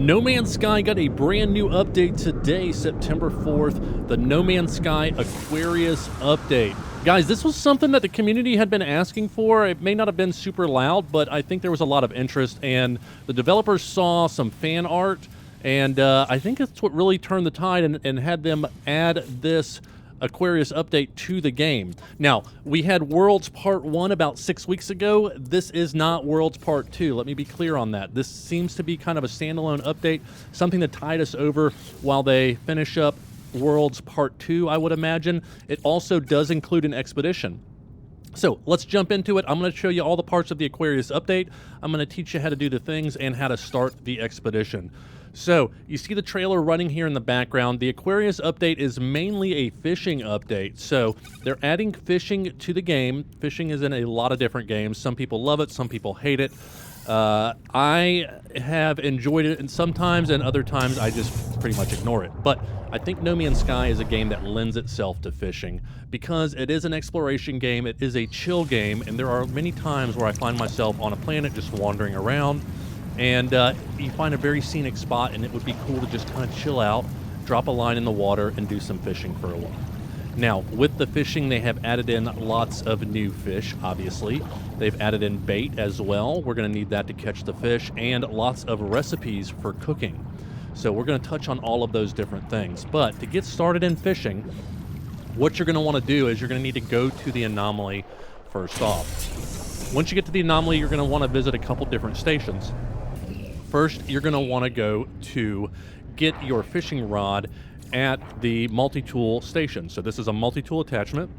No Man's Sky got a brand new update today, September 4th, the No Man's Sky Aquarius update. Guys, this was something that the community had been asking for. It may not have been super loud, but I think there was a lot of interest, and the developers saw some fan art, and I think it's what really turned the tide and had them add this Aquarius update to the game. Now, we had Worlds Part 1 about 6 weeks ago. This is not Worlds Part 2. Let me be clear on that. This seems to be kind of a standalone update, something to tide us over while they finish up Worlds Part 2, I would imagine. It also does include an expedition. So let's jump into it. I'm going to show you all the parts of the Aquarius update. I'm going to teach you how to do the things and how to start the expedition. So you see the trailer running here in the background. The Aquarius update is mainly a fishing update. So they're adding fishing to the game. Fishing is in a lot of different games. Some people love it, some people hate it. I have enjoyed it and sometimes, and other times I just pretty much ignore it. But I think No Man's Sky is a game that lends itself to fishing because it is an exploration game, it is a chill game, and there are many times where I find myself on a planet just wandering around, and you find a very scenic spot, and it would be cool to just kind of chill out, drop a line in the water, and do some fishing for a while. Now, with the fishing, they have added in lots of new fish, obviously. They've added in bait as well. We're going to need that to catch the fish, and lots of recipes for cooking. So we're going to touch on all of those different things. But to get started in fishing, what you're going to want to do is you're going to need to go to the anomaly first off. Once you get to the anomaly, you're going to want to visit a couple different stations. First, you're going to want to go to get your fishing rod at the multi-tool station. So this is a multi-tool attachment,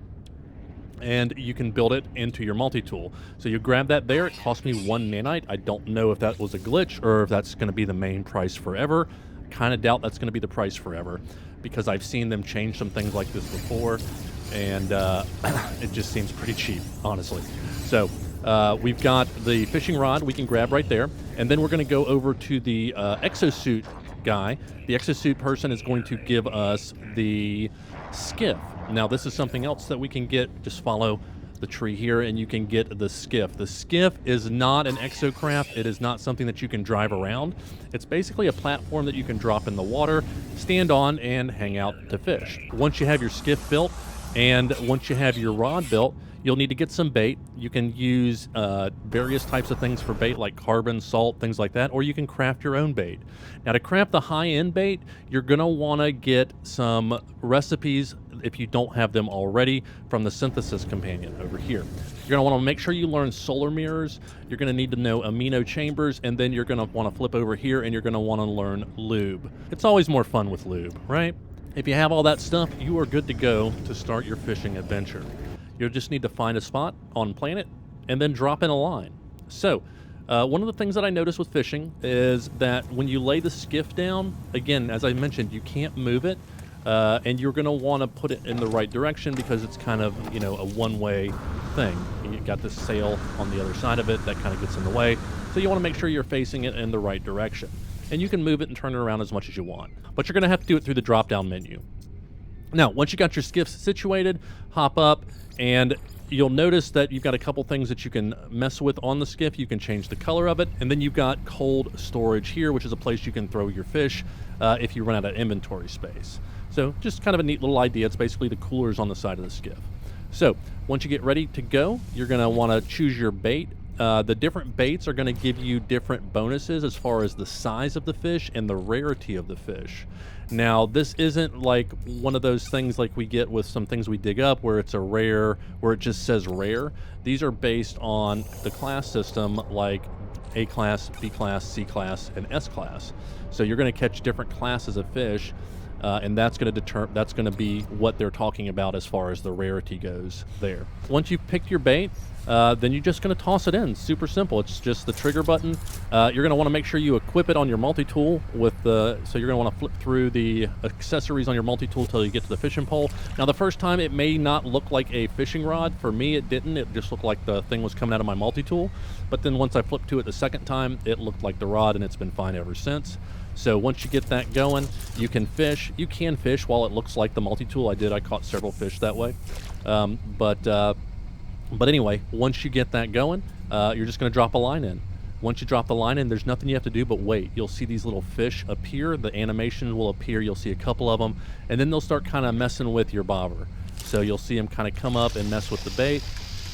and you can build it into your multi-tool. So you grab that there. It cost me 1 nanite. I don't know if that was a glitch or if that's going to be the main price forever. I kind of doubt that's going to be the price forever because I've seen them change some things like this before, and it just seems pretty cheap, honestly. So we've got the fishing rod we can grab right there, and then we're going to go over to the exosuit guy. The exosuit person is going to give us the skiff. Now, this is something else that we can get. Just follow the tree here and you can get the skiff. The skiff is not an exocraft. It is not something that you can drive around. It's basically a platform that you can drop in the water, stand on, and hang out to fish. Once you have your skiff built and once you have your rod built, you'll need to get some bait. You can use various types of things for bait, like carbon, salt, things like that, or you can craft your own bait. Now, to craft the high-end bait, you're going to want to get some recipes, if you don't have them already, from the synthesis companion over here. You're going to want to make sure you learn solar mirrors. You're going to need to know amino chambers, and then you're going to want to flip over here, and you're going to want to learn lube. It's always more fun with lube, right? If you have all that stuff, you are good to go to start your fishing adventure. You'll just need to find a spot on planet and then drop in a line. So, one of the things that I noticed with fishing is that when you lay the skiff down, again, as I mentioned, you can't move it, and you're going to want to put it in the right direction because it's kind of, you know, a one-way thing. You've got the sail on the other side of it that kind of gets in the way, so you want to make sure you're facing it in the right direction. And you can move it and turn it around as much as you want, but you're going to have to do it through the drop-down menu. Now, once you got your skiff situated, hop up, and you'll notice that you've got a couple things that you can mess with on the skiff. You can change the color of it, and then you've got cold storage here, which is a place you can throw your fish if you run out of inventory space. So just kind of a neat little idea. It's basically the coolers on the side of the skiff. So once you get ready to go, you're going to want to choose your bait. The different baits are going to give you different bonuses as far as the size of the fish and the rarity of the fish. Now, this isn't like one of those things like we get with some things we dig up where it's a rare, where it just says rare. These are based on the class system, like A class, B class, C class, and S class. So you're going to catch different classes of fish, and that's going to be what they're talking about as far as the rarity goes there. Once you've picked your bait, then you're just going to toss it in. Super simple. It's just the trigger button. You're going to want to make sure you equip it on your multi-tool with the, so you're going to want to flip through the accessories on your multi-tool till you get to the fishing pole. Now, the first time it may not look like a fishing rod. For me, it didn't. It just looked like the thing was coming out of my multi-tool. But then once I flipped to it the second time, it looked like the rod, and it's been fine ever since. So once you get that going, you can fish. You can fish while it looks like the multi-tool. I caught several fish that way. But anyway, once you get that going, you're just going to drop a line in. Once you drop the line in, there's nothing you have to do but wait. You'll see these little fish appear. The animation will appear. You'll see a couple of them, and then they'll start kind of messing with your bobber. So you'll see them kind of come up and mess with the bait.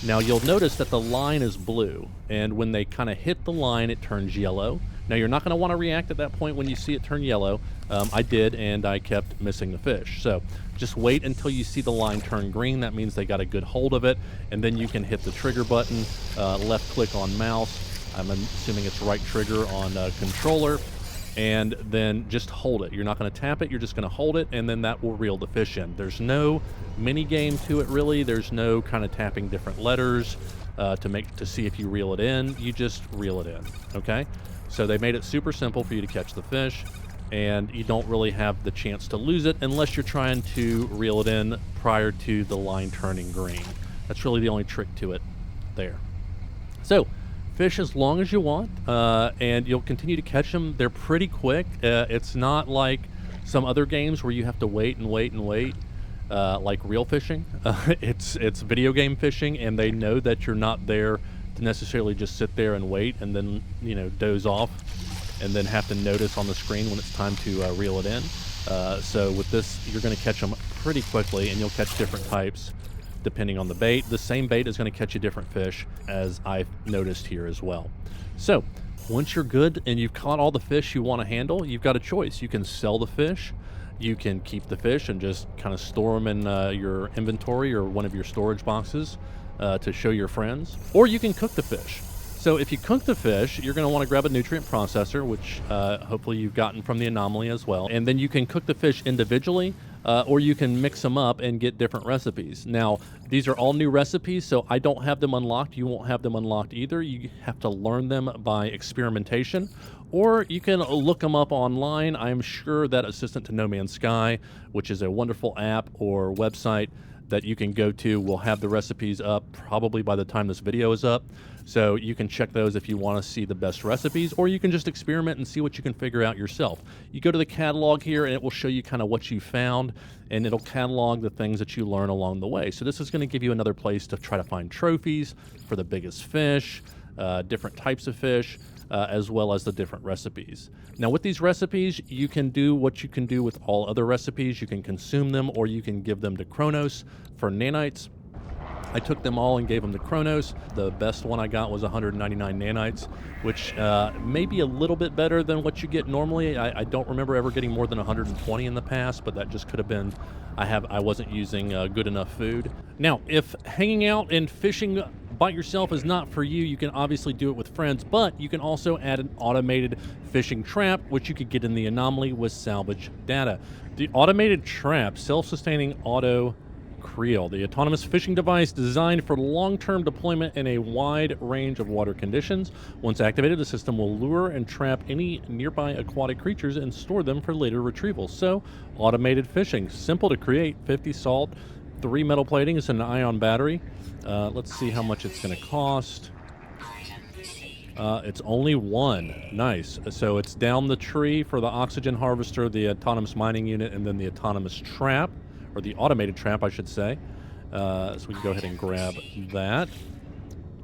Now you'll notice that the line is blue, and when they kind of hit the line, it turns yellow. Now you're not going to want to react at that point when you see it turn yellow. I did, and I kept missing the fish. So just wait until you see the line turn green. That means they got a good hold of it, and then you can hit the trigger button, left click on mouse. I'm assuming it's right trigger on controller, and then just hold it. You're not going to tap it, you're just going to hold it, and then that will reel the fish in. There's no mini game to it really. There's no kind of tapping different letters to see if you reel it in. You just reel it in, okay? So they made it super simple for you to catch the fish, and you don't really have the chance to lose it unless you're trying to reel it in prior to the line turning green. That's really the only trick to it there. So fish as long as you want, and you'll continue to catch them. They're pretty quick. It's not like some other games where you have to wait and wait and wait, like real fishing. It's video game fishing, and they know that you're not there to necessarily just sit there and wait and then, you know, doze off and then have to notice on the screen when it's time to reel it in. So with this, you're going to catch them pretty quickly, and you'll catch different types depending on the bait. The same bait is going to catch a different fish, as I've noticed here as well. So once you're good and you've caught all the fish you want to handle, you've got a choice. You can sell the fish, you can keep the fish and just kind of store them in your inventory or one of your storage boxes to show your friends, or you can cook the fish. So if you cook the fish, you're going to want to grab a nutrient processor, which hopefully you've gotten from the Anomaly as well, and then you can cook the fish individually, or you can mix them up and get different recipes. Now, these are all new recipes, so I don't have them unlocked. You won't have them unlocked either. You have to learn them by experimentation, or you can look them up online. I'm sure that Assistant to No Man's Sky, which is a wonderful app or website that you can go to, will have the recipes up probably by the time this video is up. So you can check those if you want to see the best recipes, or you can just experiment and see what you can figure out yourself. You go to the catalog here, and it will show you kind of what you found, and it'll catalog the things that you learn along the way. So this is going to give you another place to try to find trophies for the biggest fish, different types of fish, as well as the different recipes. Now with these recipes, you can do what you can do with all other recipes. You can consume them, or you can give them to Kronos for nanites. I took them all and gave them to Kronos. The best one I got was 199 nanites, which may be a little bit better than what you get normally. I don't remember ever getting more than 120 in the past, but that just could have been I wasn't using good enough food. Now, if hanging out and fishing by yourself is not for you, you can obviously do it with friends, but you can also add an automated fishing trap, which you could get in the Anomaly with salvage data. The automated trap, self-sustaining auto creel, the autonomous fishing device designed for long-term deployment in a wide range of water conditions. Once activated, the system will lure and trap any nearby aquatic creatures and store them for later retrieval. So, automated fishing, simple to create, 50 salt, 3 metal platings, and an ion battery. Let's see how much it's going to cost. It's only 1. Nice. So it's down the tree for the oxygen harvester, the autonomous mining unit, and then the autonomous trap, or the automated trap, I should say. So we can go ahead and grab that.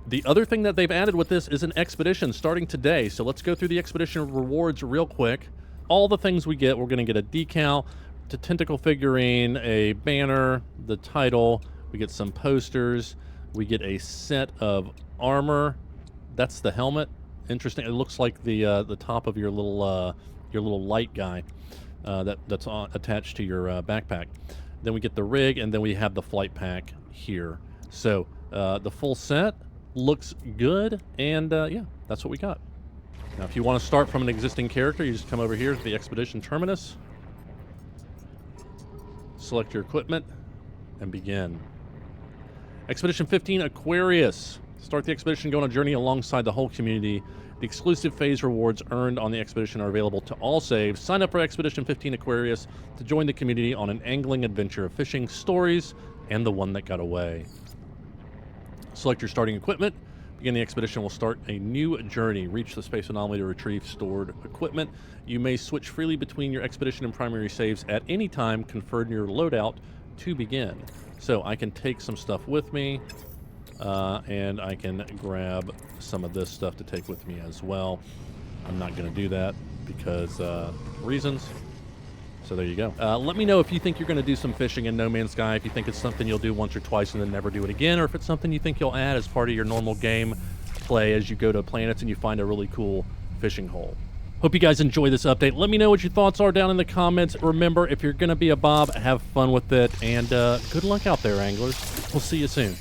The other thing that they've added with this is an expedition starting today. So let's go through the expedition rewards real quick. All the things we get, we're going to get a decal, a tentacle figurine, a banner, the title. We get some posters. We get a set of armor. That's the helmet. Interesting. It looks like the top of your little light guy that's attached to your backpack. Then we get the rig, and then we have the flight pack here. So the full set looks good, and yeah, that's what we got. Now, if you want to start from an existing character, you just come over here to the Expedition Terminus, select your equipment, and begin. Expedition 15 Aquarius. Start the expedition, go on a journey alongside the whole community. The exclusive phase rewards earned on the expedition are available to all saves. Sign up for Expedition 15 Aquarius to join the community on an angling adventure of fishing, stories, and the one that got away. Select your starting equipment. Begin the expedition will start a new journey. Reach the space anomaly to retrieve stored equipment. You may switch freely between your expedition and primary saves at any time. Confirm your loadout to begin. So I can take some stuff with me. and I can grab some of this stuff to take with me as well. I'm not going to do that because reasons. So there you go. Let me know if you think you're going to do some fishing in No Man's Sky, if you think it's something you'll do once or twice and then never do it again, or if it's something you think you'll add as part of your normal game play as you go to planets and you find a really cool fishing hole. Hope you guys enjoy this update. Let me know what your thoughts are down in the comments. Remember, if you're going to be a Bob, have fun with it, and good luck out there, anglers. We'll see you soon.